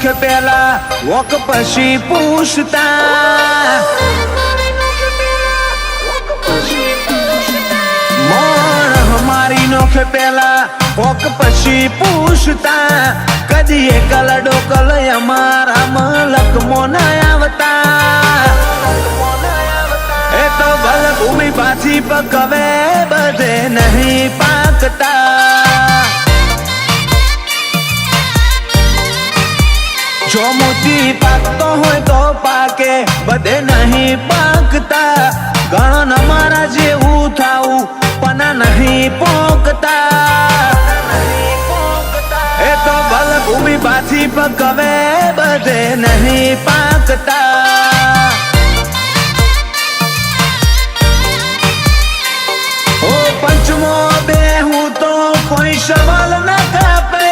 નોખ પેલા વોક પછી પૂછતા મોણ હમારી નોખ પેલા વોક પછી પૂછતા કદી એકલ ડોકલ અમારા મલક મોના આવતા એ તો ભલ ભૂમિ પાછી પકવે બધે નહીં પાકતા જો મોતી પાકતો હોય તો પાકે બધે નહીં પાકતા ગણન અમારા જેવું થાવું પણ નહીં પોકતા એ તો ભલ ભૂમિ પાછી પકવે બધે નહીં પાકતા ઓ પંચમો બેહું તો કોઈ સવાલ ન કાપે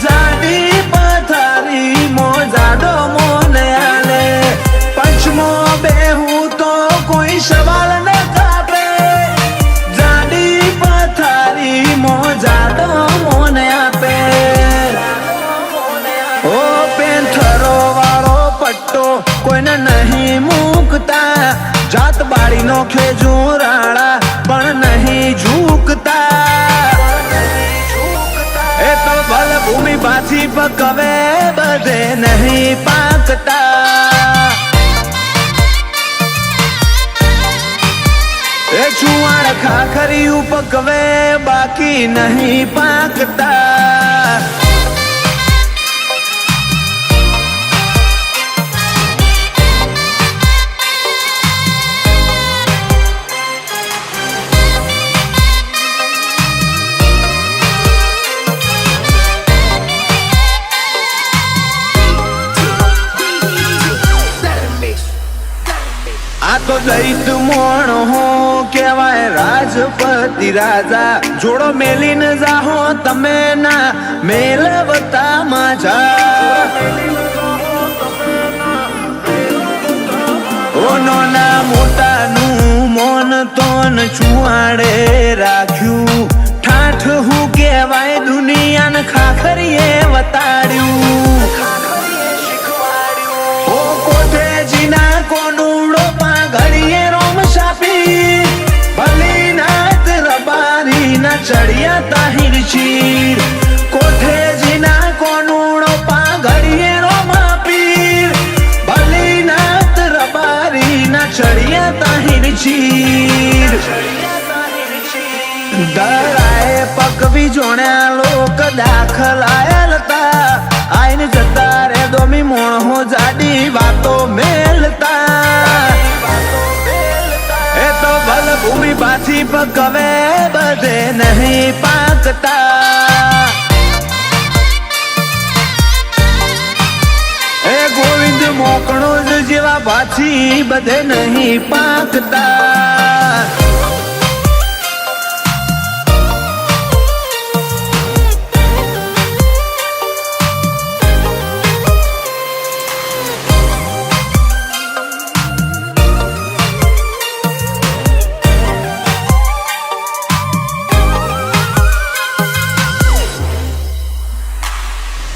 જાડી પથારી મોજાડો મોને આલે પંચમો બેહું તો કોઈ સવાલ ન કાપે જાડી પથારી મોજાડો મોને આપે ઓ પેન્થરો વાળો પટ્ટો કોઈને નહીં મૂકતા જાત બાળી નો ખેજુરાળા પણ નહીં ઝૂકતા એ તો ભલ ભૂમિ પાછી પકવે બધે નહીં પાકતા એ ચુવાડ ખાખરિયું પકવે બાકી નહીં પાકતા આ તો દૈત મોણ હો કેવાય રાજપતિ રાજા જોડો મેલીને જાહો તમે ના મેલવતા માજા ઓ નોના મોટાનું મોન તોન છુવાડે રાખ્યું ઠાઠ હું કેવાય દુનિયાને ખાખરીએ વતાડ્યું ઓ કોઠેજીના કોનુડો ઘડીએ રોમ સાપી ભલીનાથ રબારીના ચડિયા તાહિર ચીર કોઠેજીના કોનુડો પા ઘડીએ રોમ પીર ભલીનાથ રબારીના ચડિયા તાહિર ચીર દરાએ પકવી જોણ્યા લોક દાખલ આયલતા આઈને જતા રે દોમી મોણો જાડી વાતો મેલતા એ તો ભલ ભૂમિ પાછી પકવે બધે નહીં પાકતા એ ગોવિંદ મોકણો જેવા પાછી બધે નહીં પાકતા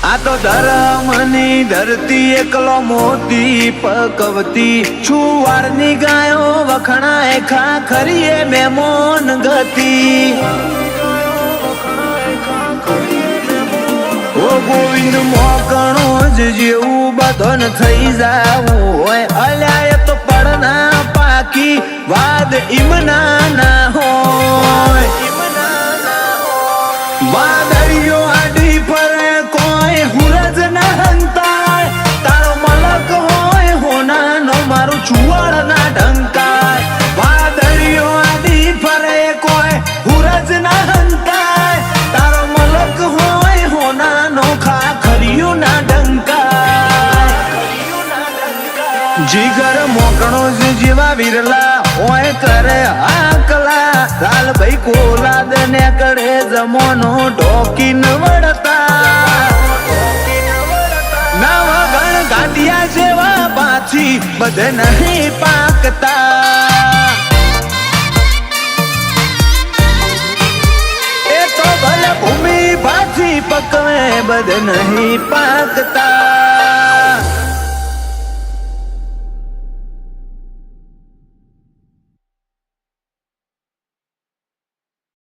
આ તો ધર્મની ધરતી એકલો મોતી પકવતી છુવારની ગાયો વખણાય ખાખરીએ મેમોન ગતિ ઓ ગોવિંદ મોકણો જ જેવું બધન થઈ જાવું હોય અલ્યા તો પડના પાકી વાદ ઈમના ના હોય વાદળિયો આડી ફરે કોઈ હુરજ ના હંતાય તારો મલક હોય હોનાનો મારું ચુવાડ ના ઢંકાય વાદળિયો આડી ફરે કોઈ હુરજ ના હંતાય તારો મલક હોય હોનાનો ખાખરિયું ના ઢંકાય જીગર મોકણો જેવા વિરલા ઓય કરે આકલા લાલભાઈ કોલાદ ને કડે જમોનો ઢોકીન વળતા નવા ગણ ગાંડિયા જેવા પાછી બધે નહીં પાકતા એ તો ભલે ભૂમિ પાછી પકવે બધ નહીં પાકતા.